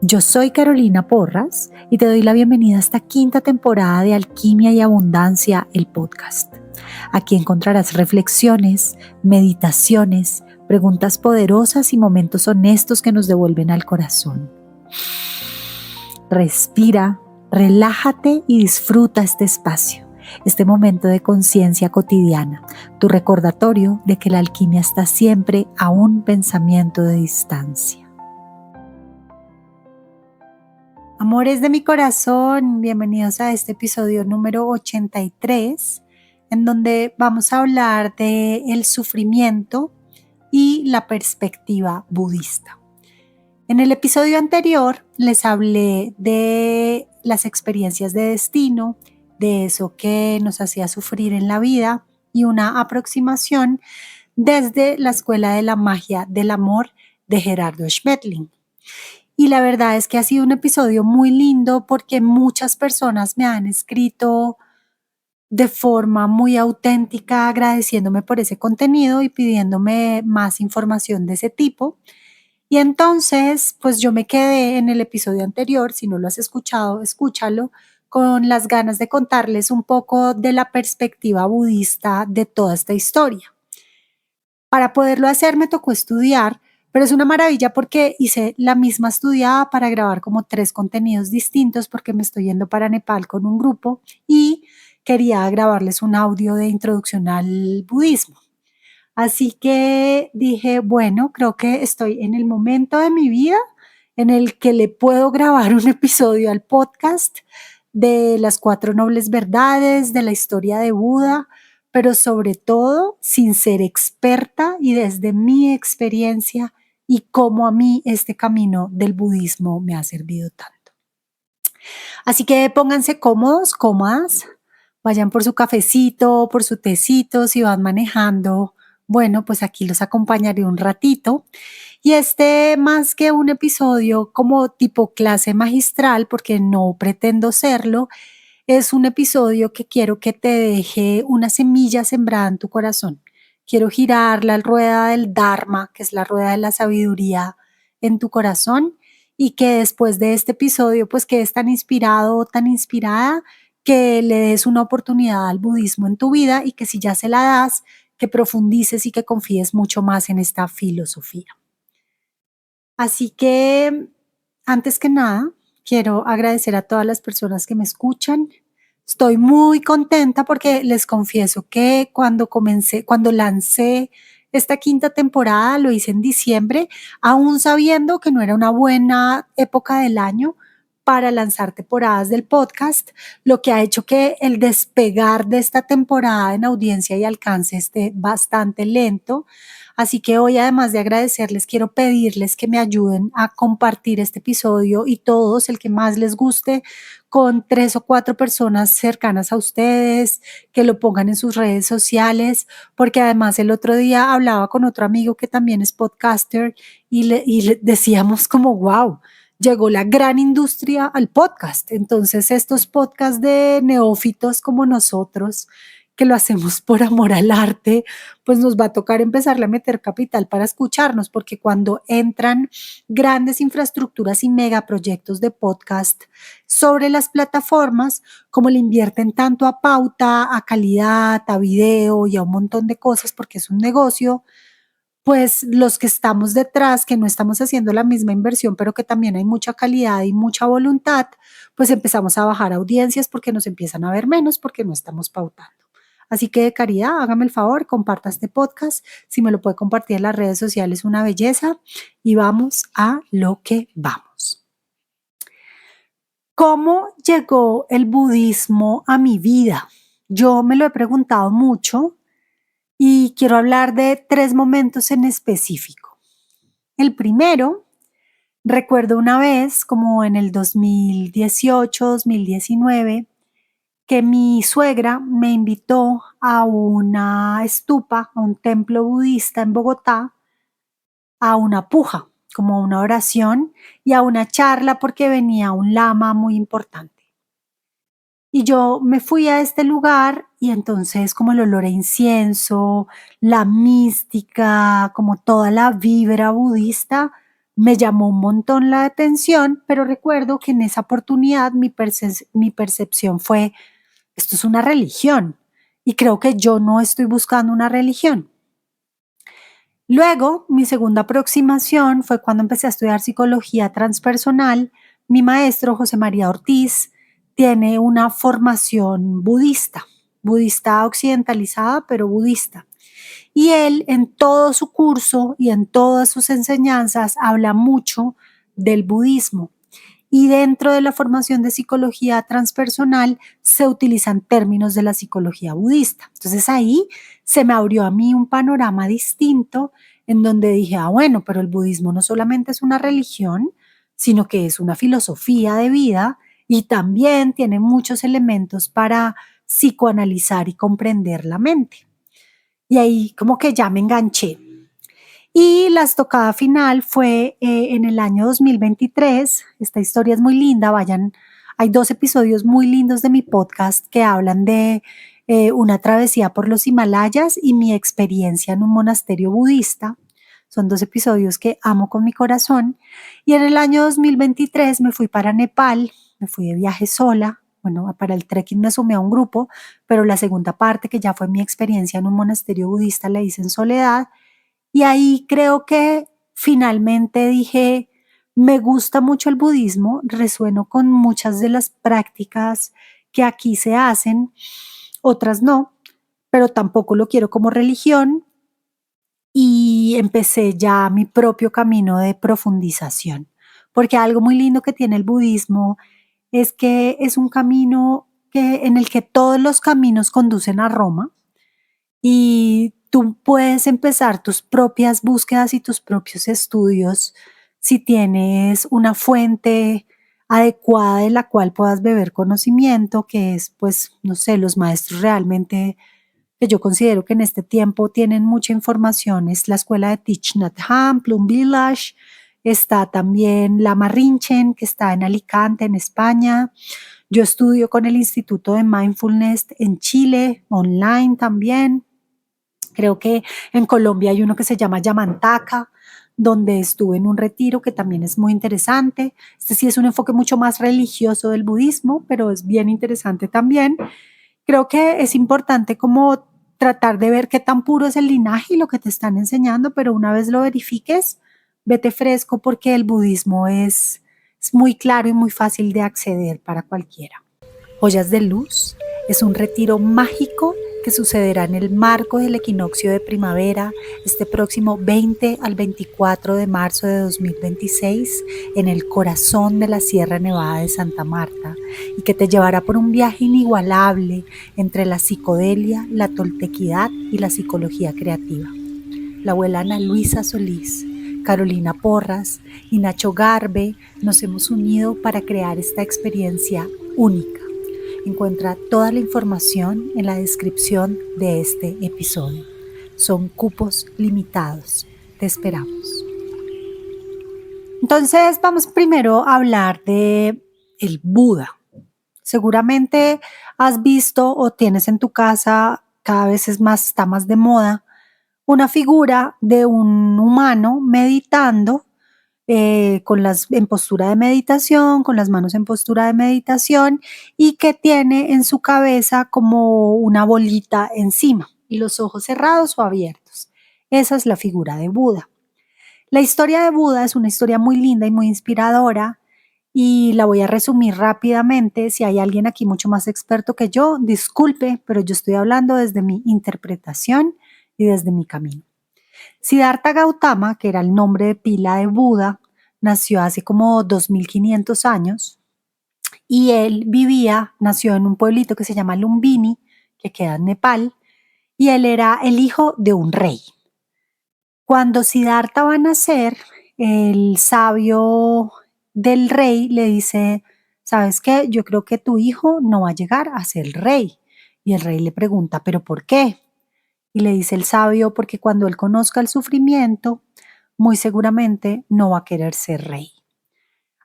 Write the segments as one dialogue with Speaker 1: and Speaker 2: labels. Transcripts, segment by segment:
Speaker 1: Yo soy Carolina Porras y te doy la bienvenida a esta quinta temporada de Alquimia y Abundancia, el podcast. Aquí encontrarás reflexiones, meditaciones, preguntas poderosas y momentos honestos que nos devuelven al corazón. Respira, relájate y disfruta este espacio, este momento de conciencia cotidiana, tu recordatorio de que la alquimia está siempre a un pensamiento de distancia. Amores de mi corazón, bienvenidos a este episodio número 83, en donde vamos a hablar de el sufrimiento y la perspectiva budista. En el episodio anterior les hablé de las experiencias de destino, de eso que nos hacía sufrir en la vida y una aproximación desde la Escuela de la Magia del Amor de Gerardo Schmetling. Y la verdad es que ha sido un episodio muy lindo porque muchas personas me han escrito de forma muy auténtica agradeciéndome por ese contenido y pidiéndome más información de ese tipo. Y entonces, pues yo me quedé en el episodio anterior, si no lo has escuchado, escúchalo, con las ganas de contarles un poco de la perspectiva budista de toda esta historia. Para poderlo hacer me tocó estudiar, pero es una maravilla porque hice la misma estudiada para grabar como 3 contenidos distintos porque me estoy yendo para Nepal con un grupo y quería grabarles un audio de introducción al budismo. Así que dije, bueno, creo que estoy en el momento de mi vida en el que le puedo grabar un episodio al podcast de las 4 nobles verdades, de la historia de Buda, pero sobre todo sin ser experta y desde mi experiencia y cómo a mí este camino del budismo me ha servido tanto. Así que pónganse cómodos, cómodas, vayan por su cafecito, por su tecito, si van manejando. Bueno, pues aquí los acompañaré un ratito. Y más que un episodio como tipo clase magistral, porque no pretendo serlo, es un episodio que quiero que te deje una semilla sembrada en tu corazón. Quiero girar la rueda del Dharma, que es la rueda de la sabiduría, en tu corazón y que después de este episodio pues quedes tan inspirado o tan inspirada que le des una oportunidad al budismo en tu vida y que si ya se la das, que profundices y que confíes mucho más en esta filosofía. Así que, antes que nada, quiero agradecer a todas las personas que me escuchan. Estoy muy contenta porque les confieso que cuando lancé esta quinta temporada, lo hice en diciembre, aún sabiendo que no era una buena época del año para lanzar temporadas del podcast, lo que ha hecho que el despegar de esta temporada en audiencia y alcance esté bastante lento. Así que hoy, además de agradecerles, quiero pedirles que me ayuden a compartir este episodio y todos, el que más les guste, con 3 o 4 personas cercanas a ustedes, que lo pongan en sus redes sociales, porque además el otro día hablaba con otro amigo que también es podcaster y le decíamos como, wow, llegó la gran industria al podcast. Entonces estos podcasts de neófitos como nosotros, que lo hacemos por amor al arte, pues nos va a tocar empezarle a meter capital para escucharnos, porque cuando entran grandes infraestructuras y megaproyectos de podcast sobre las plataformas, como le invierten tanto a pauta, a calidad, a video y a un montón de cosas, porque es un negocio, pues los que estamos detrás, que no estamos haciendo la misma inversión, pero que también hay mucha calidad y mucha voluntad, pues empezamos a bajar audiencias porque nos empiezan a ver menos porque no estamos pautando. Así que de caridad, hágame el favor, comparta este podcast. Si me lo puede compartir en las redes sociales, una belleza. Y vamos a lo que vamos. ¿Cómo llegó el budismo a mi vida? Yo me lo he preguntado mucho y quiero hablar de 3 momentos en específico. El primero, recuerdo una vez, como en el 2018, 2019, que mi suegra me invitó a una stupa, a un templo budista en Bogotá, a una puja, como a una oración y a una charla porque venía un lama muy importante. Y yo me fui a este lugar y entonces como el olor a incienso, la mística, como toda la vibra budista, Me llamó un montón la atención, pero recuerdo que en esa oportunidad mi percepción fue, esto es una religión y creo que yo no estoy buscando una religión. Luego, mi segunda aproximación fue cuando empecé a estudiar psicología transpersonal. Mi maestro, José María Ortiz, tiene una formación budista, budista occidentalizada, pero budista. Y él en todo su curso y en todas sus enseñanzas habla mucho del budismo. Y dentro de la formación de psicología transpersonal se utilizan términos de la psicología budista. Entonces ahí se me abrió a mí un panorama distinto en donde dije, bueno, pero el budismo no solamente es una religión, sino que es una filosofía de vida y también tiene muchos elementos para psicoanalizar y comprender la mente. Y ahí como que ya me enganché. Y la estocada final fue en el año 2023. Esta historia es muy linda, vayan, hay 2 episodios muy lindos de mi podcast que hablan de una travesía por los Himalayas y mi experiencia en un monasterio budista. Son 2 episodios que amo con mi corazón. Y en el año 2023 me fui para Nepal, me fui de viaje sola. Bueno, para el trekking me sumé a un grupo, pero la segunda parte, que ya fue mi experiencia en un monasterio budista, la hice en soledad. Y ahí creo que finalmente dije, me gusta mucho el budismo, resueno con muchas de las prácticas que aquí se hacen, otras no, pero tampoco lo quiero como religión y empecé ya mi propio camino de profundización, porque algo muy lindo que tiene el budismo es que es un camino en el que todos los caminos conducen a Roma y tú puedes empezar tus propias búsquedas y tus propios estudios si tienes una fuente adecuada de la cual puedas beber conocimiento, que es, pues, no sé, los maestros realmente que yo considero que en este tiempo tienen mucha información. Es la escuela de Thich Nhat Hanh, Plum Village, está también la Rinchen, que está en Alicante, en España. Yo estudio con el Instituto de Mindfulness en Chile, online también. Creo que en Colombia hay uno que se llama Yamantaca, donde estuve en un retiro que también es muy interesante. Este sí es un enfoque mucho más religioso del budismo, pero es bien interesante también. Creo que es importante como tratar de ver qué tan puro es el linaje y lo que te están enseñando, pero una vez lo verifiques, vete fresco porque el budismo es muy claro y muy fácil de acceder para cualquiera. Ollas de Luz es un retiro mágico que sucederá en el marco del equinoccio de primavera este próximo 20 al 24 de marzo de 2026 en el corazón de la Sierra Nevada de Santa Marta y que te llevará por un viaje inigualable entre la psicodelia, la toltequidad y la psicología creativa. La abuela Ana Luisa Solís, Carolina Porras y Nacho Garbe nos hemos unido para crear esta experiencia única. Encuentra toda la información en la descripción de este episodio. Son cupos limitados. Te esperamos. Entonces vamos primero a hablar de el Buda. Seguramente has visto o tienes en tu casa, cada vez está más de moda, una figura de un humano meditando en postura de meditación, con las manos en postura de meditación y que tiene en su cabeza como una bolita encima y los ojos cerrados o abiertos. Esa es la figura de Buda. La historia de Buda es una historia muy linda y muy inspiradora y la voy a resumir rápidamente. Si hay alguien aquí mucho más experto que yo, disculpe, pero yo estoy hablando desde mi interpretación y desde mi camino. Siddhartha Gautama, que era el nombre de pila de Buda, nació hace como 2500 años y él nació en un pueblito que se llama Lumbini, que queda en Nepal, y él era el hijo de un rey. Cuando Siddhartha va a nacer, el sabio del rey le dice, ¿sabes qué? Yo creo que tu hijo no va a llegar a ser rey. Y el rey le pregunta, ¿pero por qué? Y le dice el sabio, porque cuando él conozca el sufrimiento, muy seguramente no va a querer ser rey.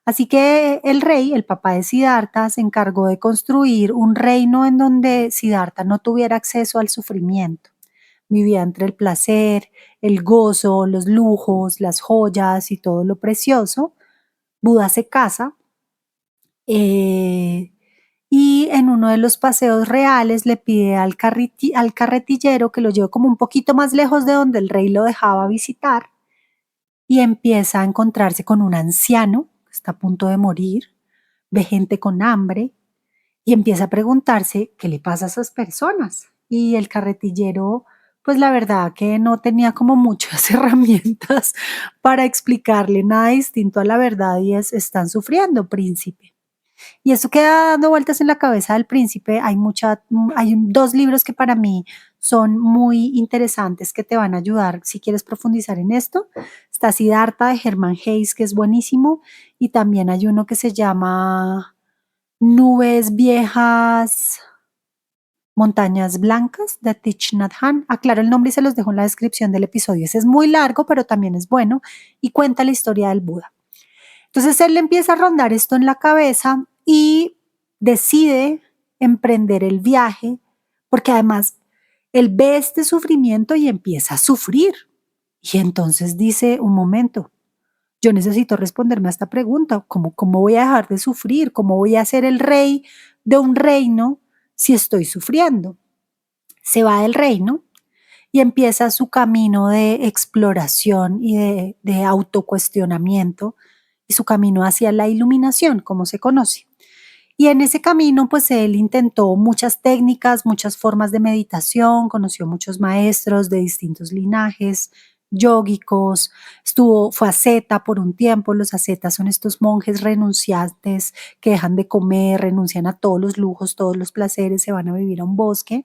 Speaker 1: Así que el rey, el papá de Siddhartha, se encargó de construir un reino en donde Siddhartha no tuviera acceso al sufrimiento. vivía entre el placer, el gozo, los lujos, las joyas y todo lo precioso. Buda se casa eh, y en uno de los paseos reales le pide al carretillero que lo lleve como un poquito más lejos de donde el rey lo dejaba visitar y empieza a encontrarse con un anciano que está a punto de morir, ve gente con hambre y empieza a preguntarse qué le pasa a esas personas. Y el carretillero, pues la verdad que no tenía como muchas herramientas para explicarle nada distinto a la verdad y es, están sufriendo, príncipe. Y eso queda dando vueltas en la cabeza del príncipe. Hay dos libros que para mí son muy interesantes que te van a ayudar si quieres profundizar en esto. Está Siddhartha de Hermann Hesse, que es buenísimo, y también hay uno que se llama Nubes Viejas, Montañas Blancas de Thich Nhat Hanh. Aclaro el nombre y se los dejo en la descripción del episodio. Ese es muy largo, pero también es bueno y cuenta la historia del Buda. Entonces él le empieza a rondar esto en la cabeza y decide emprender el viaje, porque además él ve este sufrimiento y empieza a sufrir. Y entonces dice, un momento, yo necesito responderme a esta pregunta, ¿cómo voy a dejar de sufrir? ¿Cómo voy a ser el rey de un reino si estoy sufriendo? Se va del reino y empieza su camino de exploración y de autocuestionamiento y su camino hacia la iluminación, como se conoce. Y en ese camino, pues él intentó muchas técnicas, muchas formas de meditación, conoció muchos maestros de distintos linajes yógicos, fue asceta por un tiempo. Los ascetas son estos monjes renunciantes que dejan de comer, renuncian a todos los lujos, todos los placeres, se van a vivir a un bosque.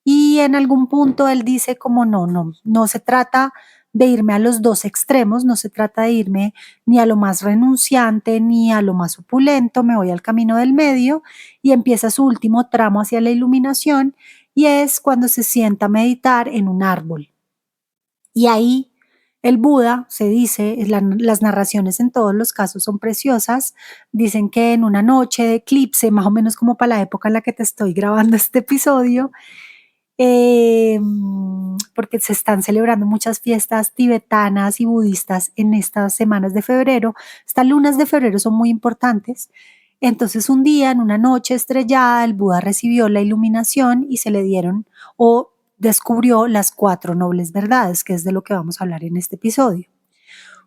Speaker 1: Y en algún punto él dice como no se trata de irme a los dos extremos, no se trata de irme ni a lo más renunciante ni a lo más opulento, me voy al camino del medio y empieza su último tramo hacia la iluminación y es cuando se sienta a meditar en un árbol. Y ahí el Buda, se dice, las narraciones en todos los casos son preciosas, dicen que en una noche de eclipse, más o menos como para la época en la que te estoy grabando este episodio, porque se están celebrando muchas fiestas tibetanas y budistas en estas semanas de febrero. Estas lunas de febrero son muy importantes. Entonces un día, en una noche estrellada, el Buda recibió la iluminación y se le dieron o descubrió las 4 nobles verdades, que es de lo que vamos a hablar en este episodio.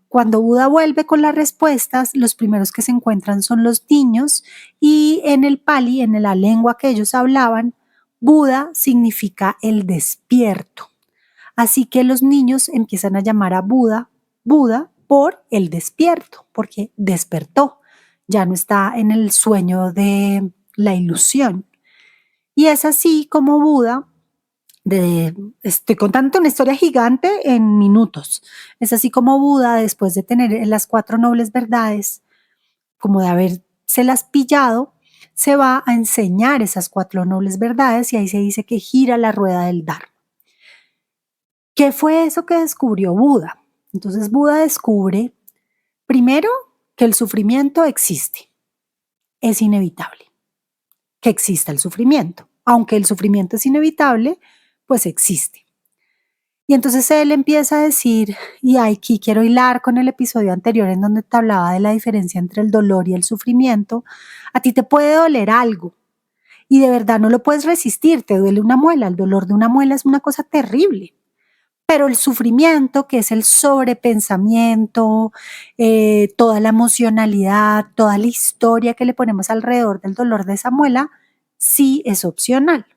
Speaker 1: Cuando Buda vuelve con las respuestas, los primeros que se encuentran son los niños y en el Pali, en la lengua que ellos hablaban, Buda significa el despierto. Así que los niños empiezan a llamar a Buda Buda por el despierto, porque despertó, ya no está en el sueño de la ilusión. Y es así como Buda, estoy contando una historia gigante en minutos, es así como Buda, después de tener las 4 nobles verdades, como de habérselas pillado, se va a enseñar esas 4 nobles verdades y ahí se dice que gira la rueda del Dharma. ¿Qué fue eso que descubrió Buda? Entonces Buda descubre, primero, que el sufrimiento existe, es inevitable que exista el sufrimiento. Aunque el sufrimiento es inevitable, pues existe. Y entonces él empieza a decir, y aquí quiero hilar con el episodio anterior en donde te hablaba de la diferencia entre el dolor y el sufrimiento, a ti te puede doler algo y de verdad no lo puedes resistir, te duele una muela, el dolor de una muela es una cosa terrible, pero el sufrimiento, que es el sobrepensamiento, toda la emocionalidad, toda la historia que le ponemos alrededor del dolor de esa muela, sí es opcional.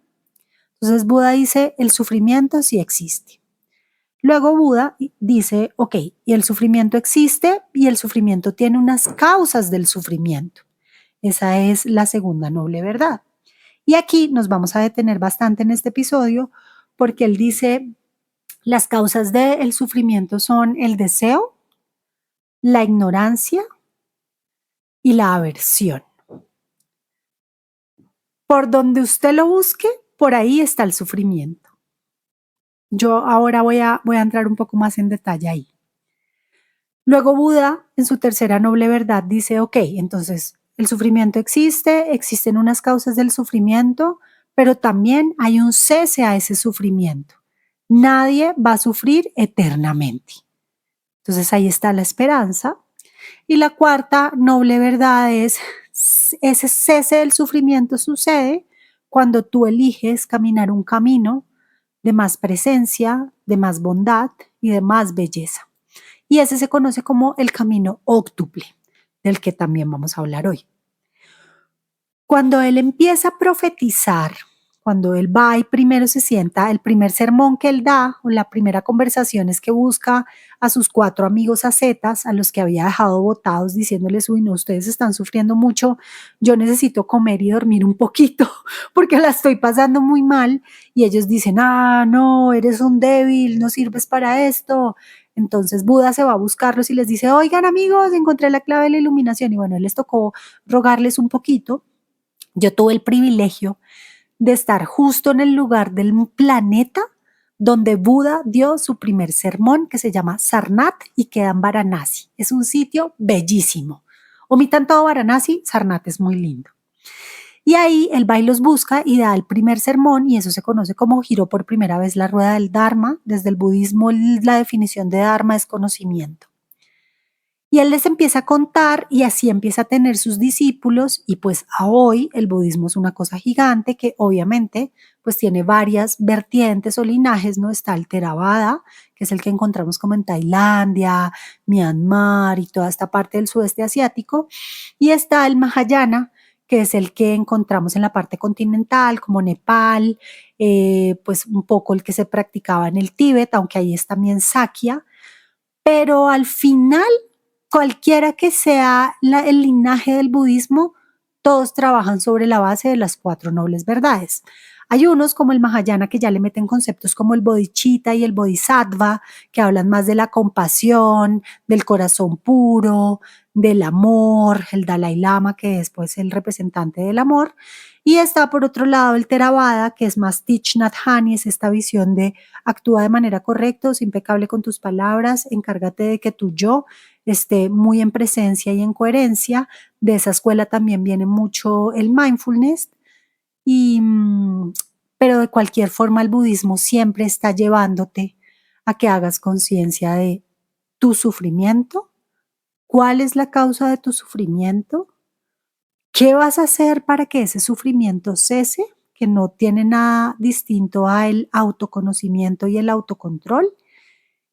Speaker 1: Entonces Buda dice, el sufrimiento sí existe. Luego Buda dice, ok, y el sufrimiento existe y el sufrimiento tiene unas causas del sufrimiento. Esa es la segunda noble verdad. Y aquí nos vamos a detener bastante en este episodio porque él dice, las causas del sufrimiento son el deseo, la ignorancia y la aversión. Por donde usted lo busque, por ahí está el sufrimiento. Yo ahora voy a entrar un poco más en detalle ahí. Luego Buda, en su tercera noble verdad, dice, ok, entonces el sufrimiento existe, existen unas causas del sufrimiento, pero también hay un cese a ese sufrimiento. Nadie va a sufrir eternamente. Entonces ahí está la esperanza. Y la cuarta noble verdad es, ese cese del sufrimiento sucede cuando tú eliges caminar un camino de más presencia, de más bondad y de más belleza. Y ese se conoce como el camino óctuple, del que también vamos a hablar hoy. Cuando él empieza a profetizar, cuando él va y primero se sienta, el primer sermón que él da, o la primera conversación es que busca a sus 4 amigos ascetas, a los que había dejado botados, diciéndoles, uy, no, ustedes están sufriendo mucho, yo necesito comer y dormir un poquito, porque la estoy pasando muy mal, y ellos dicen, no, eres un débil, no sirves para esto. Entonces Buda se va a buscarlos y les dice, oigan amigos, encontré la clave de la iluminación, y bueno, él les tocó rogarles un poquito. Yo tuve el privilegio de estar justo en el lugar del planeta donde Buda dio su primer sermón, que se llama Sarnath y queda en Varanasi. Es un sitio bellísimo. Omitan todo Varanasi, Sarnath es muy lindo. Y ahí él va y los busca y da el primer sermón, y eso se conoce como giró por primera vez la rueda del Dharma. Desde el budismo la definición de Dharma es conocimiento. Y él les empieza a contar y así empieza a tener sus discípulos, y pues a hoy el budismo es una cosa gigante que obviamente pues tiene varias vertientes o linajes, ¿no? Está el Theravada, que es el que encontramos como en Tailandia, Myanmar y toda esta parte del sudeste asiático, y está el Mahayana, que es el que encontramos en la parte continental como Nepal, pues un poco el que se practicaba en el Tíbet, aunque ahí es también Sakya, pero al final cualquiera que sea el linaje del budismo, todos trabajan sobre la base de las 4 nobles verdades. Hay unos como el Mahayana que ya le meten conceptos como el bodhicitta y el bodhisattva, que hablan más de la compasión, del corazón puro, del amor, el Dalai Lama, que es pues el representante del amor. Y está por otro lado el Theravada, que es más Thich Nhat Hanh, es esta visión de actúa de manera correcta, es impecable con tus palabras, encárgate de que tu yo esté muy en presencia y en coherencia. De esa escuela también viene mucho el mindfulness, y, pero de cualquier forma el budismo siempre está llevándote a que hagas conciencia de tu sufrimiento, cuál es la causa de tu sufrimiento, qué vas a hacer para que ese sufrimiento cese, que no tiene nada distinto al autoconocimiento y el autocontrol,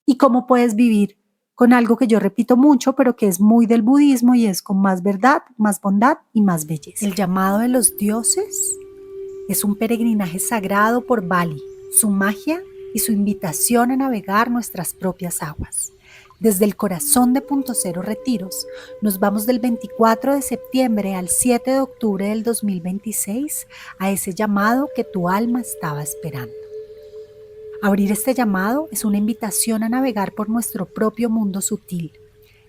Speaker 1: y cómo puedes vivir con algo que yo repito mucho, pero que es muy del budismo, y es con más verdad, más bondad y más belleza. El llamado de los dioses es un peregrinaje sagrado por Bali, su magia y su invitación a navegar nuestras propias aguas. Desde el corazón de Punto Cero Retiros, nos vamos del 24 de septiembre al 7 de octubre del 2026 a ese llamado que tu alma estaba esperando. Abrir este llamado es una invitación a navegar por nuestro propio mundo sutil.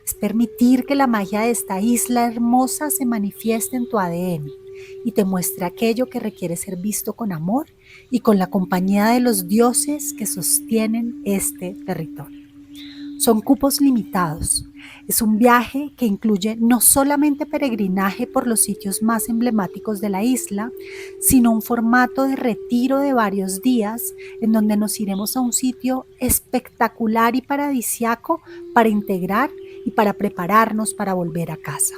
Speaker 1: Es permitir que la magia de esta isla hermosa se manifieste en tu ADN y te muestre aquello que requiere ser visto con amor y con la compañía de los dioses que sostienen este territorio. Son cupos limitados. Es un viaje que incluye no solamente peregrinaje por los sitios más emblemáticos de la isla, sino un formato de retiro de varios días en donde nos iremos a un sitio espectacular y paradisiaco para integrar y para prepararnos para volver a casa.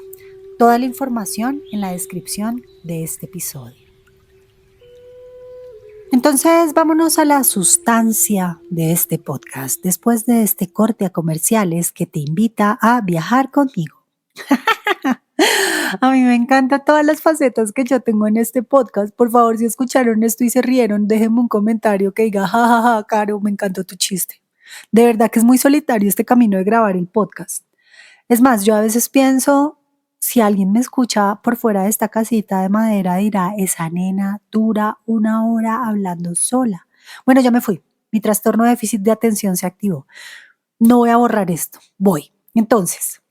Speaker 1: Toda la información en la descripción de este episodio. Entonces, vámonos a la sustancia de este podcast, después de este corte a comerciales que te invita a viajar conmigo. A mí me encantan todas las facetas que yo tengo en este podcast. Por favor, si escucharon esto y se rieron, déjenme un comentario que diga, jajaja, Caro, me encantó tu chiste. De verdad que es muy solitario este camino de grabar el podcast. Es más, yo a veces pienso, si alguien me escucha por fuera de esta casita de madera, dirá, esa nena dura 1 hora hablando sola. Bueno, ya me fui. Mi trastorno de déficit de atención se activó. No voy a borrar esto. Voy. Entonces,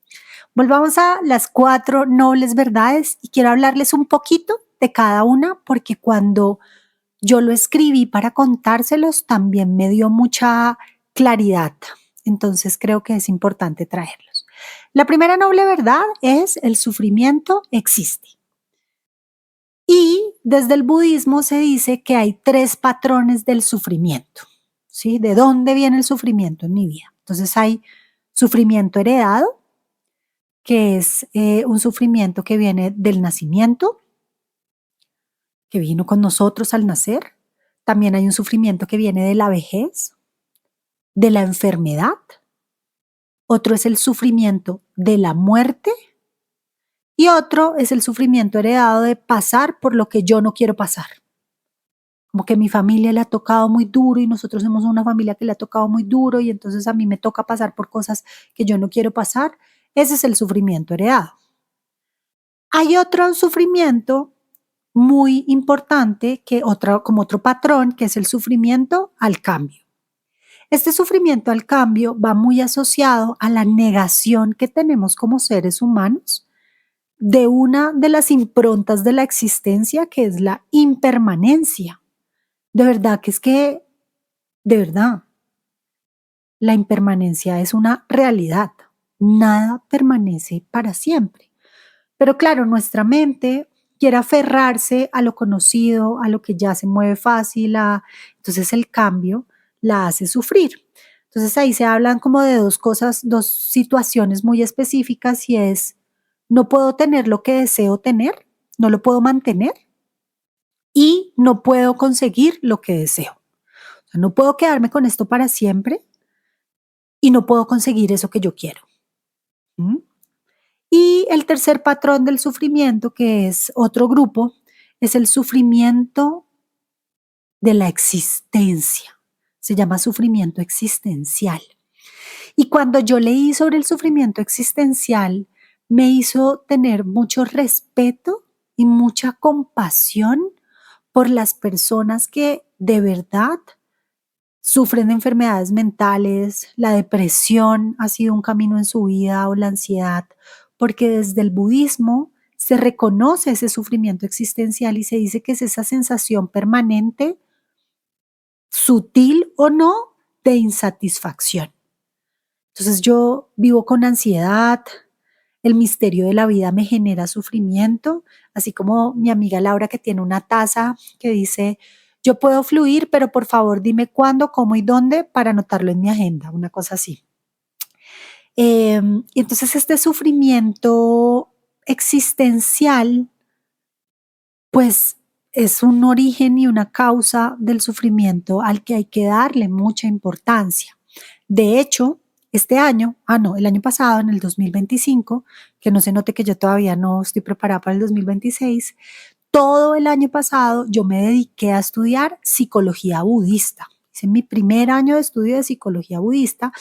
Speaker 1: volvamos a las 4 nobles verdades y quiero hablarles un poquito de cada una, porque cuando yo lo escribí para contárselos también me dio mucha claridad. Entonces creo que es importante traerlos. La primera noble verdad es el sufrimiento existe. Y desde el budismo se dice que hay 3 patrones del sufrimiento. ¿sí? ¿De dónde viene el sufrimiento en mi vida? Entonces hay sufrimiento heredado, que es un sufrimiento que viene del nacimiento, que vino con nosotros al nacer. También hay un sufrimiento que viene de la vejez, de la enfermedad. Otro es el sufrimiento de la muerte y otro es el sufrimiento heredado de pasar por lo que yo no quiero pasar. Como que mi familia le ha tocado muy duro y nosotros somos una familia que le ha tocado muy duro y entonces a mí me toca pasar por cosas que yo no quiero pasar. Ese es el sufrimiento heredado. Hay otro sufrimiento muy importante como otro patrón, que es el sufrimiento al cambio. Este sufrimiento al cambio va muy asociado a la negación que tenemos como seres humanos de una de las improntas de la existencia, que es la impermanencia. De verdad que es que, de verdad, la impermanencia es una realidad. Nada permanece para siempre. Pero claro, nuestra mente quiere aferrarse a lo conocido, a lo que ya se mueve fácil, entonces el cambio la hace sufrir. Entonces ahí se hablan como de dos cosas, dos situaciones muy específicas y es, no puedo tener lo que deseo tener, no lo puedo mantener y no puedo conseguir lo que deseo. O sea, no puedo quedarme con esto para siempre y no puedo conseguir eso que yo quiero. ¿Mm? Y el tercer patrón del sufrimiento, que es otro grupo, es el sufrimiento de la existencia. Se llama sufrimiento existencial. Y cuando yo leí sobre el sufrimiento existencial, me hizo tener mucho respeto y mucha compasión por las personas que de verdad sufren de enfermedades mentales, la depresión ha sido un camino en su vida o la ansiedad, porque desde el budismo se reconoce ese sufrimiento existencial y se dice que es esa sensación permanente, sutil o no, de insatisfacción. Entonces yo vivo con ansiedad, el misterio de la vida me genera sufrimiento, así como mi amiga Laura que tiene una taza que dice, yo puedo fluir, pero por favor dime cuándo, cómo y dónde para anotarlo en mi agenda, una cosa así. Y entonces este sufrimiento existencial, pues es un origen y una causa del sufrimiento al que hay que darle mucha importancia. De hecho, este año, el año pasado, en el 2025, que no se note que yo todavía no estoy preparada para el 2026, todo el año pasado yo me dediqué a estudiar psicología budista. Hice mi primer año de estudio de psicología budista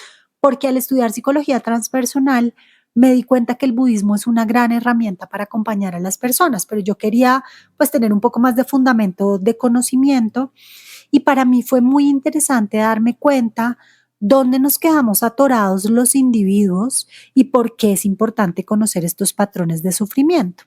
Speaker 1: porque al estudiar psicología transpersonal me di cuenta que el budismo es una gran herramienta para acompañar a las personas, pero yo quería pues tener un poco más de fundamento de conocimiento y para mí fue muy interesante darme cuenta dónde nos quedamos atorados los individuos y por qué es importante conocer estos patrones de sufrimiento.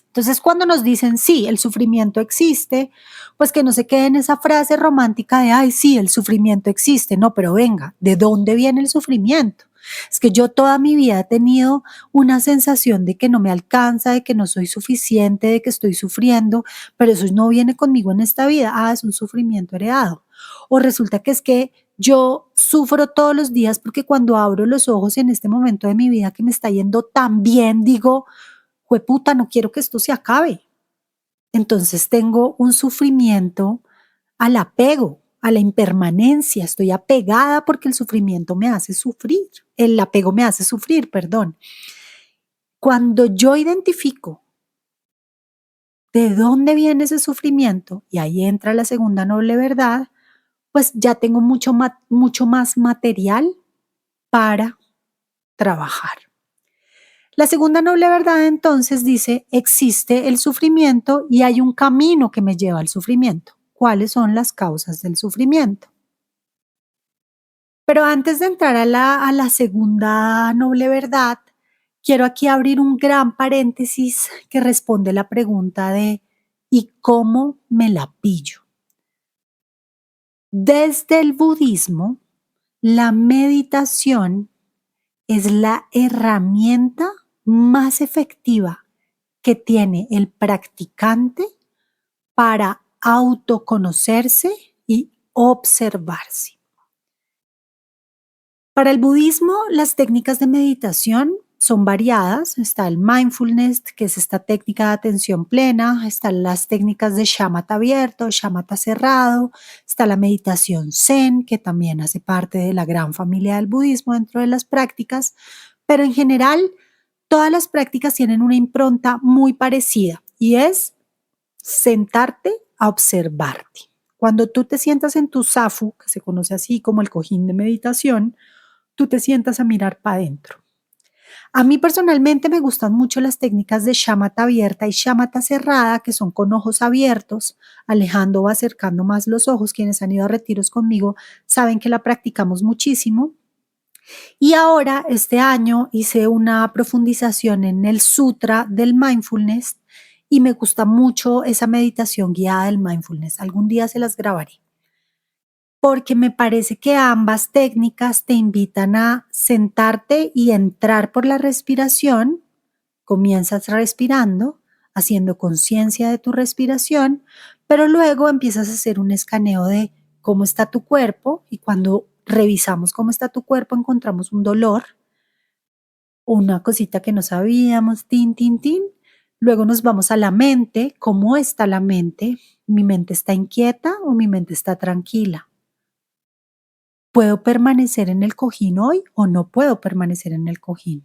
Speaker 1: Entonces, cuando nos dicen, sí, el sufrimiento existe, pues que no se quede en esa frase romántica de, ay, sí, el sufrimiento existe. No, pero venga, ¿de dónde viene el sufrimiento? Es que yo toda mi vida he tenido una sensación de que no me alcanza, de que no soy suficiente, de que estoy sufriendo, pero eso no viene conmigo en esta vida. Ah, es un sufrimiento heredado. O resulta que es que yo sufro todos los días porque cuando abro los ojos en este momento de mi vida que me está yendo tan bien, digo, jueputa, no quiero que esto se acabe. Entonces tengo un sufrimiento al apego, a la impermanencia. Estoy apegada porque el sufrimiento me hace sufrir. El apego me hace sufrir, perdón. Cuando yo identifico de dónde viene ese sufrimiento, y ahí entra la segunda noble verdad, pues ya tengo mucho más material para trabajar. La segunda noble verdad entonces dice, existe el sufrimiento y hay un camino que me lleva al sufrimiento. ¿Cuáles son las causas del sufrimiento? Pero antes de entrar a la segunda noble verdad, quiero aquí abrir un gran paréntesis que responde la pregunta de ¿y cómo me la pillo? Desde el budismo, la meditación es la herramienta más efectiva que tiene el practicante para autoconocerse y observarse. Para el budismo, las técnicas de meditación son variadas. Está el mindfulness, que es esta técnica de atención plena. Están las técnicas de shamatha abierto, shamatha cerrado. Está la meditación zen, que también hace parte de la gran familia del budismo dentro de las prácticas. Pero en general, todas las prácticas tienen una impronta muy parecida y es sentarte a observarte. Cuando tú te sientas en tu zafu, que se conoce así como el cojín de meditación, tú te sientas a mirar para adentro. A mí personalmente me gustan mucho las técnicas de shamatha abierta y shamatha cerrada, que son con ojos abiertos, alejando o acercando más los ojos. Quienes han ido a retiros conmigo saben que la practicamos muchísimo. Y ahora, este año, hice una profundización en el Sutra del Mindfulness y me gusta mucho esa meditación guiada del mindfulness. Algún día se las grabaré porque me parece que ambas técnicas te invitan a sentarte y entrar por la respiración. Comienzas respirando, haciendo conciencia de tu respiración, pero luego empiezas a hacer un escaneo de cómo está tu cuerpo y cuando revisamos cómo está tu cuerpo encontramos un dolor, una cosita que no sabíamos, tin, tin, tin. Luego nos vamos a la mente, ¿cómo está la mente? ¿Mi mente está inquieta o mi mente está tranquila? ¿Puedo permanecer en el cojín hoy o no puedo permanecer en el cojín?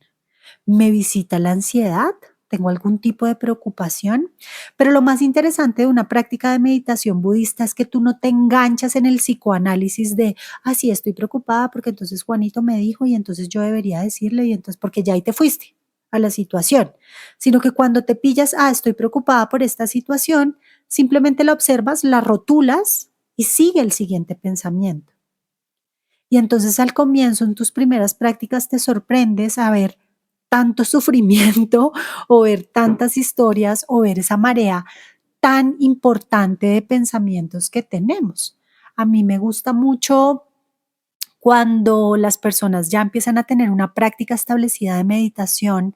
Speaker 1: ¿Me visita la ansiedad? ¿Tengo algún tipo de preocupación? Pero lo más interesante de una práctica de meditación budista es que tú no te enganchas en el psicoanálisis de, sí, estoy preocupada porque entonces Juanito me dijo y entonces yo debería decirle y entonces porque ya ahí te fuiste a la situación, sino que cuando te pillas, estoy preocupada por esta situación, simplemente la observas, la rotulas y sigue el siguiente pensamiento. Y entonces al comienzo, en tus primeras prácticas, te sorprendes a ver tanto sufrimiento o ver tantas historias o ver esa marea tan importante de pensamientos que tenemos. A mí me gusta mucho cuando las personas ya empiezan a tener una práctica establecida de meditación,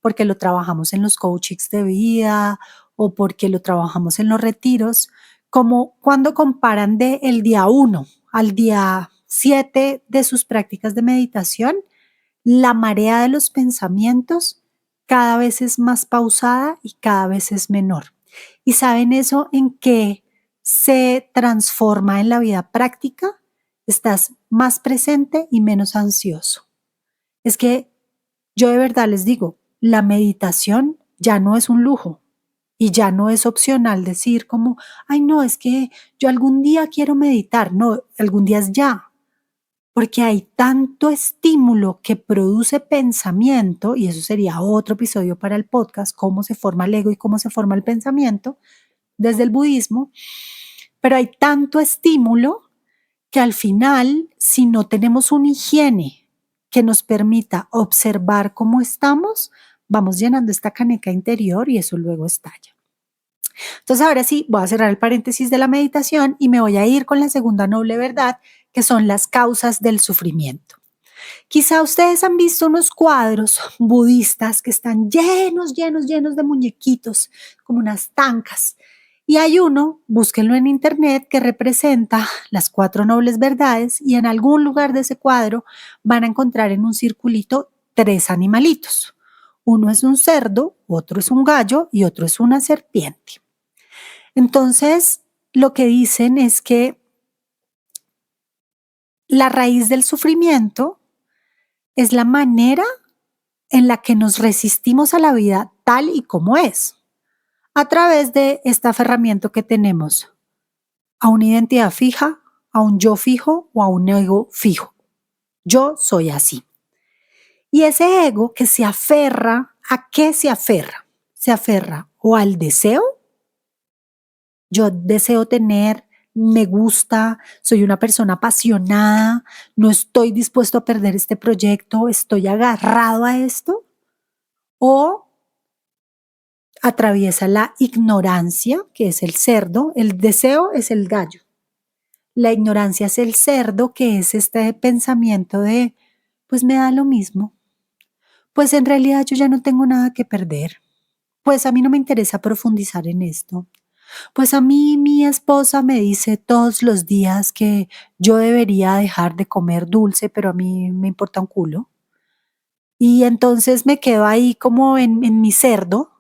Speaker 1: porque lo trabajamos en los coachings de vida o porque lo trabajamos en los retiros, como cuando comparan de el día 1 al día 7 de sus prácticas de meditación, la marea de los pensamientos cada vez es más pausada y cada vez es menor. ¿Y saben eso en qué se transforma en la vida práctica? Estás más presente y menos ansioso. Es que yo de verdad les digo, la meditación ya no es un lujo y ya no es opcional decir como, ay no, es que yo algún día quiero meditar. No, algún día es ya, porque hay tanto estímulo que produce pensamiento, y eso sería otro episodio para el podcast, cómo se forma el ego y cómo se forma el pensamiento desde el budismo, pero hay tanto estímulo que al final, si no tenemos una higiene que nos permita observar cómo estamos, vamos llenando esta caneca interior y eso luego estalla. Entonces ahora sí, voy a cerrar el paréntesis de la meditación y me voy a ir con la segunda noble verdad, que son las causas del sufrimiento. Quizá ustedes han visto unos cuadros budistas que están llenos, llenos, llenos de muñequitos, como unas tancas. Y hay uno, búsquenlo en internet, que representa las 4 nobles verdades y en algún lugar de ese cuadro van a encontrar en un circulito 3 animalitos. Uno es un cerdo, otro es un gallo y otro es una serpiente. Entonces, lo que dicen es que la raíz del sufrimiento es la manera en la que nos resistimos a la vida tal y como es, a través de este aferramiento que tenemos a una identidad fija, a un yo fijo o a un ego fijo. Yo soy así. Y ese ego que se aferra, ¿a qué se aferra? Se aferra o al deseo. Yo deseo tener, me gusta, soy una persona apasionada, no estoy dispuesto a perder este proyecto, estoy agarrado a esto. O atraviesa la ignorancia, que es el cerdo, el deseo es el gallo. La ignorancia es el cerdo, que es este pensamiento de, pues me da lo mismo, pues en realidad yo ya no tengo nada que perder, pues a mí no me interesa profundizar en esto, Pues a mí mi esposa me dice todos los días que yo debería dejar de comer dulce, pero a mí me importa un culo. Y entonces me quedo ahí como en mi cerdo,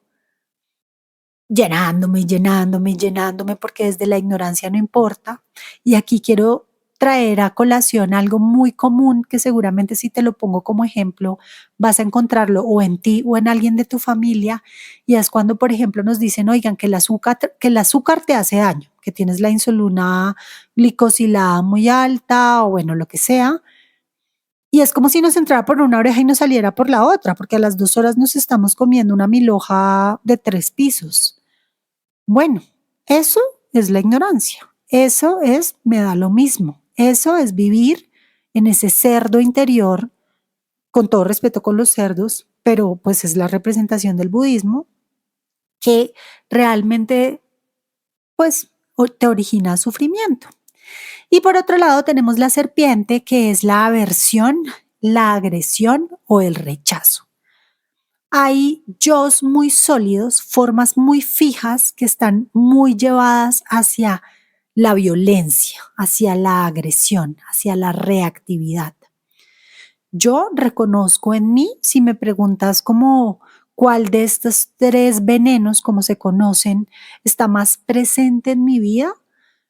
Speaker 1: llenándome, llenándome, llenándome, porque desde la ignorancia no importa. Y aquí quiero traer a colación algo muy común que seguramente si te lo pongo como ejemplo, vas a encontrarlo o en ti o en alguien de tu familia. Y es cuando, por ejemplo, nos dicen, oigan, que el azúcar te hace daño, que tienes la insulina glicosilada muy alta o bueno, lo que sea. Y es como si nos entrara por una oreja y nos saliera por la otra, porque a las 2 horas nos estamos comiendo una milhoja de 3 pisos. Bueno, eso es la ignorancia. Eso es, me da lo mismo. Eso es vivir en ese cerdo interior, con todo respeto con los cerdos, pero pues es la representación del budismo que realmente pues te origina sufrimiento. Y por otro lado tenemos la serpiente, que es la aversión, la agresión o el rechazo. Hay yos muy sólidos, formas muy fijas que están muy llevadas hacia la violencia, hacia la agresión, hacia la reactividad. Yo reconozco en mí, si me preguntas como cuál de estos tres venenos, como se conocen, está más presente en mi vida,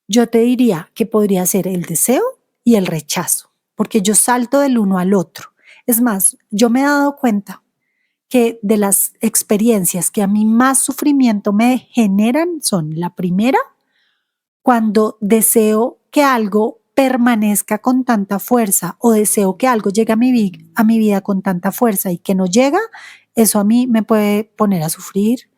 Speaker 1: yo te diría que podría ser el deseo y el rechazo, porque yo salto del uno al otro. Es más, yo me he dado cuenta que de las experiencias que a mí más sufrimiento me generan son la primera, cuando deseo que algo permanezca con tanta fuerza o deseo que algo llegue a mi vida con tanta fuerza y que no llega, eso a mí me puede poner a sufrir.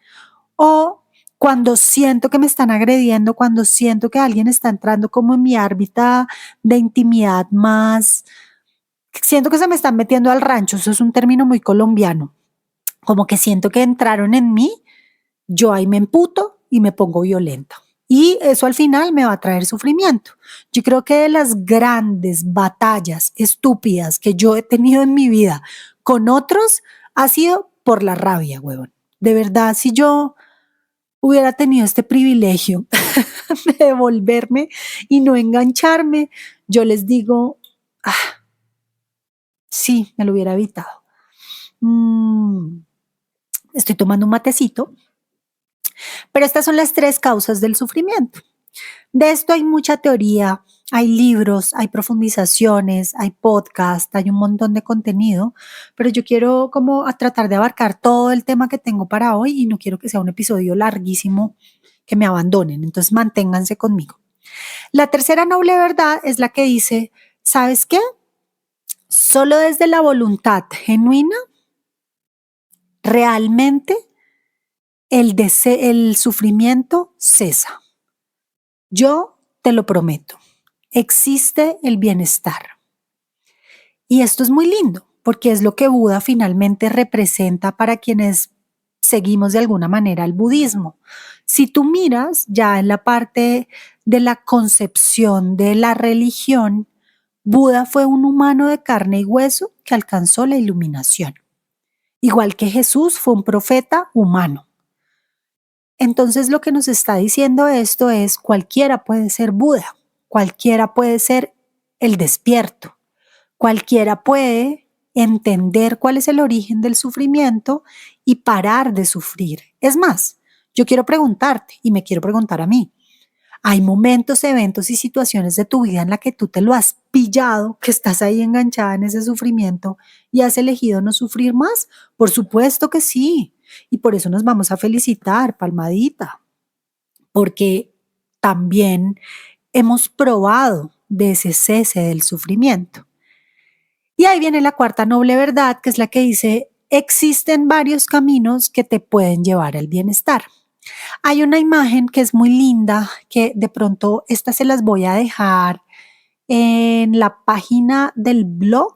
Speaker 1: O cuando siento que me están agrediendo, cuando siento que alguien está entrando como en mi órbita de intimidad más, siento que se me están metiendo al rancho, eso es un término muy colombiano, como que siento que entraron en mí, yo ahí me emputo y me pongo violenta. Y eso al final me va a traer sufrimiento. Yo creo que de las grandes batallas estúpidas que yo he tenido en mi vida con otros ha sido por la rabia, huevón. De verdad, si yo hubiera tenido este privilegio de devolverme y no engancharme, yo les digo, ah, sí, me lo hubiera evitado. Mm, estoy tomando un matecito, pero estas son las tres causas del sufrimiento. De esto hay mucha teoría, hay libros, hay profundizaciones, hay podcasts, hay un montón de contenido, pero yo quiero como a tratar de abarcar todo el tema que tengo para hoy y no quiero que sea un episodio larguísimo que me abandonen, entonces manténganse conmigo. La tercera noble verdad es la que dice, ¿sabes qué? Solo desde la voluntad genuina, realmente el sufrimiento cesa. Yo te lo prometo, existe el bienestar. Y esto es muy lindo, porque es lo que Buda finalmente representa para quienes seguimos de alguna manera el budismo. Si tú miras ya en la parte de la concepción de la religión, Buda fue un humano de carne y hueso que alcanzó la iluminación. Igual que Jesús fue un profeta humano. Entonces lo que nos está diciendo esto es cualquiera puede ser Buda, cualquiera puede ser el despierto, cualquiera puede entender cuál es el origen del sufrimiento y parar de sufrir. Es más, yo quiero preguntarte y me quiero preguntar a mí, ¿hay momentos, eventos y situaciones de tu vida en la que tú te lo has pillado, que estás ahí enganchada en ese sufrimiento y has elegido no sufrir más? Por supuesto que sí. Y por eso nos vamos a felicitar, palmadita, porque también hemos probado de ese cese del sufrimiento. Y ahí viene la cuarta noble verdad, que es la que dice, existen varios caminos que te pueden llevar al bienestar. Hay una imagen que es muy linda, que de pronto esta se las voy a dejar en la página del blog,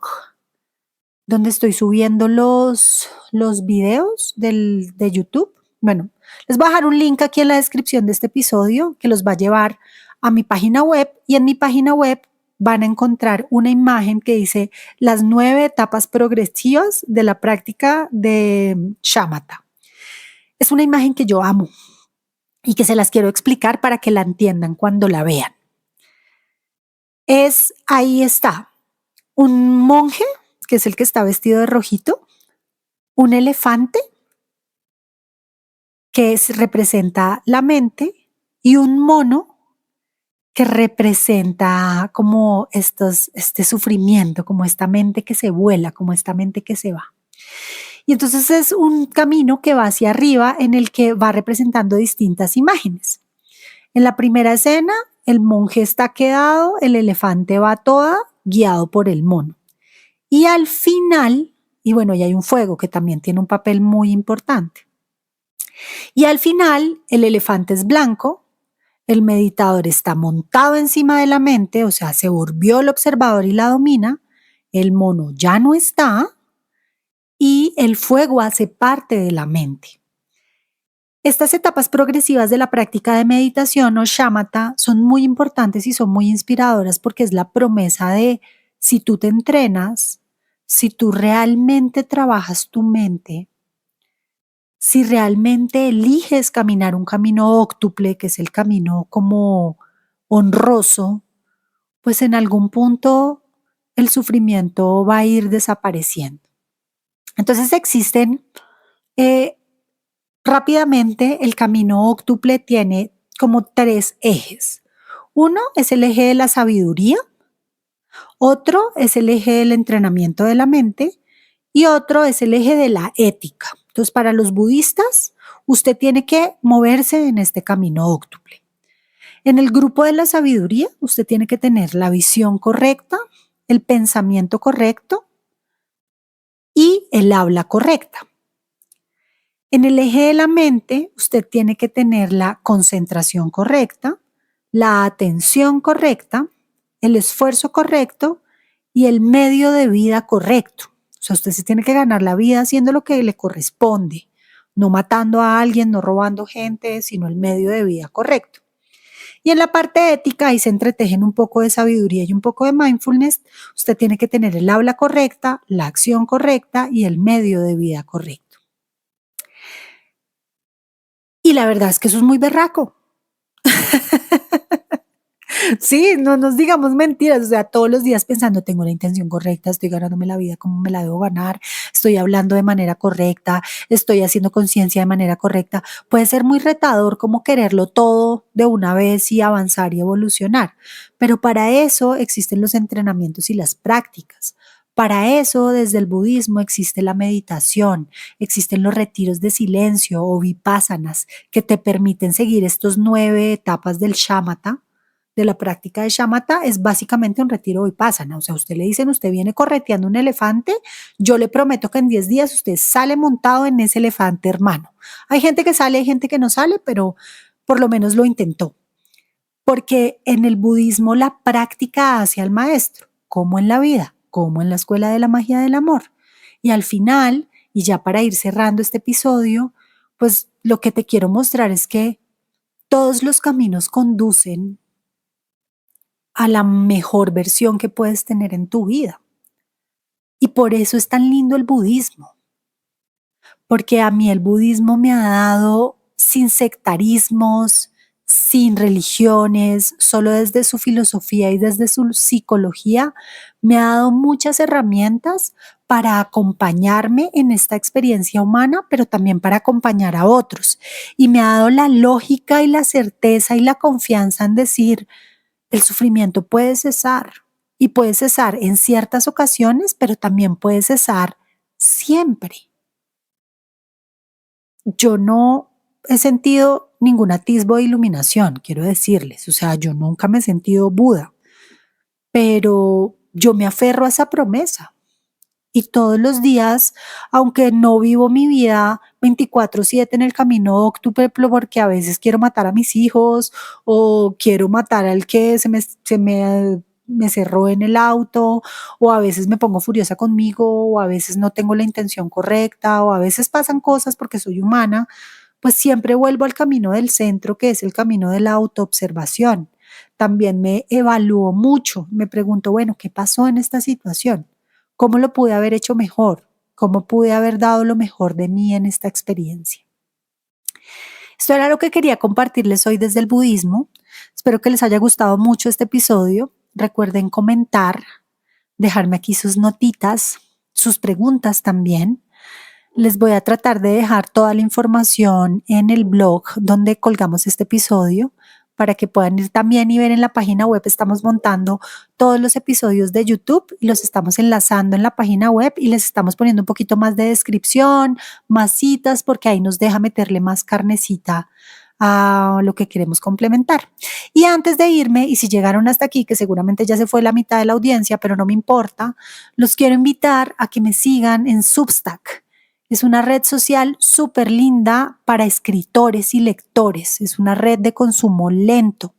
Speaker 1: donde estoy subiendo los videos de YouTube. Bueno, les voy a dejar un link aquí en la descripción de este episodio que los va a llevar a mi página web y en mi página web van a encontrar una imagen que dice las 9 etapas progresivas de la práctica de Shamatha. Es una imagen que yo amo. y que se las quiero explicar para que la entiendan cuando la vean. Ahí está, un monje, que es el que está vestido de rojito, un elefante, que representa la mente, y un mono, que representa como este sufrimiento, como esta mente que se vuela, como esta mente que se va. Y entonces es un camino que va hacia arriba en el que va representando distintas imágenes. En la primera escena, el monje está quedado, el elefante va toda, guiado por el mono. Y al final, y bueno, ya hay un fuego que también tiene un papel muy importante. Y al final, el elefante es blanco, el meditador está montado encima de la mente, o sea, se volvió el observador y la domina, el mono ya no está y el fuego hace parte de la mente. Estas etapas progresivas de la práctica de meditación o shamatha son muy importantes y son muy inspiradoras porque es la promesa de si tú te entrenas, si tú realmente trabajas tu mente, si realmente eliges caminar un camino óctuple, que es el camino como honroso, pues en algún punto el sufrimiento va a ir desapareciendo. Entonces existen, rápidamente, el camino óctuple tiene como 3 ejes. Uno es el eje de la sabiduría, otro es el eje del entrenamiento de la mente y otro es el eje de la ética. Entonces, para los budistas, usted tiene que moverse en este camino óctuple. En el grupo de la sabiduría, usted tiene que tener la visión correcta, el pensamiento correcto y el habla correcta. En el eje de la mente, usted tiene que tener la concentración correcta, la atención correcta, el esfuerzo correcto y el medio de vida correcto. O sea, usted se tiene que ganar la vida haciendo lo que le corresponde, no matando a alguien, no robando gente, sino el medio de vida correcto. Y en la parte ética, ahí se entretejen un poco de sabiduría y un poco de mindfulness. Usted tiene que tener el habla correcta, la acción correcta y el medio de vida correcto. Y la verdad es que eso es muy berraco. Sí, no nos digamos mentiras, o sea, todos los días pensando, tengo la intención correcta, estoy ganándome la vida como me la debo ganar, estoy hablando de manera correcta, estoy haciendo conciencia de manera correcta. Puede ser muy retador como quererlo todo de una vez y avanzar y evolucionar, pero para eso existen los entrenamientos y las prácticas. Para eso, desde el budismo existe la meditación, existen los retiros de silencio o vipassanas que te permiten seguir estos 9 etapas del shamatha, de la práctica de shamatha. Es básicamente un retiro vipassana. O sea, usted le dicen, usted viene correteando un elefante, yo le prometo que en 10 días usted sale montado en ese elefante, hermano. Hay gente que sale, hay gente que no sale, pero por lo menos lo intentó. Porque en el budismo la práctica hace al maestro, como en la vida, como en la escuela de la magia del amor. Y al final, y ya para ir cerrando este episodio, pues lo que te quiero mostrar es que todos los caminos conducen a la mejor versión que puedes tener en tu vida. Y por eso es tan lindo el budismo, porque a mí el budismo me ha dado, sin sectarismos, sin religiones, solo desde su filosofía y desde su psicología, me ha dado muchas herramientas para acompañarme en esta experiencia humana, pero también para acompañar a otros. Y me ha dado la lógica y la certeza y la confianza en decir, el sufrimiento puede cesar y puede cesar en ciertas ocasiones, pero también puede cesar siempre. Yo no he sentido ningún atisbo de iluminación, quiero decirles, o sea, yo nunca me he sentido Buda, pero yo me aferro a esa promesa. Y todos los días, aunque no vivo mi vida 24/7 en el camino óctuple porque a veces quiero matar a mis hijos o quiero matar al que me cerró en el auto, o a veces me pongo furiosa conmigo, o a veces no tengo la intención correcta, o a veces pasan cosas porque soy humana, pues siempre vuelvo al camino del centro, que es el camino de la autoobservación. También me evalúo mucho, me pregunto, bueno, ¿qué pasó en esta situación? ¿Cómo lo pude haber hecho mejor? ¿Cómo pude haber dado lo mejor de mí en esta experiencia? Esto era lo que quería compartirles hoy desde el budismo. Espero que les haya gustado mucho este episodio. Recuerden comentar, dejarme aquí sus notitas, sus preguntas también. Les voy a tratar de dejar toda la información en el blog donde colgamos este episodio para que puedan ir también y ver en la página web. Estamos montando todos los episodios de YouTube y los estamos enlazando en la página web y les estamos poniendo un poquito más de descripción, más citas, porque ahí nos deja meterle más carnecita a lo que queremos complementar. Y antes de irme, y si llegaron hasta aquí, que seguramente ya se fue la mitad de la audiencia, pero no me importa, los quiero invitar a que me sigan en Substack. Es una red social súper linda para escritores y lectores. Es una red de consumo lento.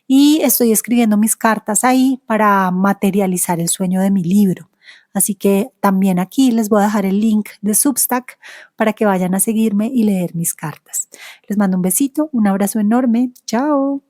Speaker 1: Y estoy escribiendo mis cartas ahí para materializar el sueño de mi libro. Así que también aquí les voy a dejar el link de Substack para que vayan a seguirme y leer mis cartas. Les mando un besito, un abrazo enorme. Chao.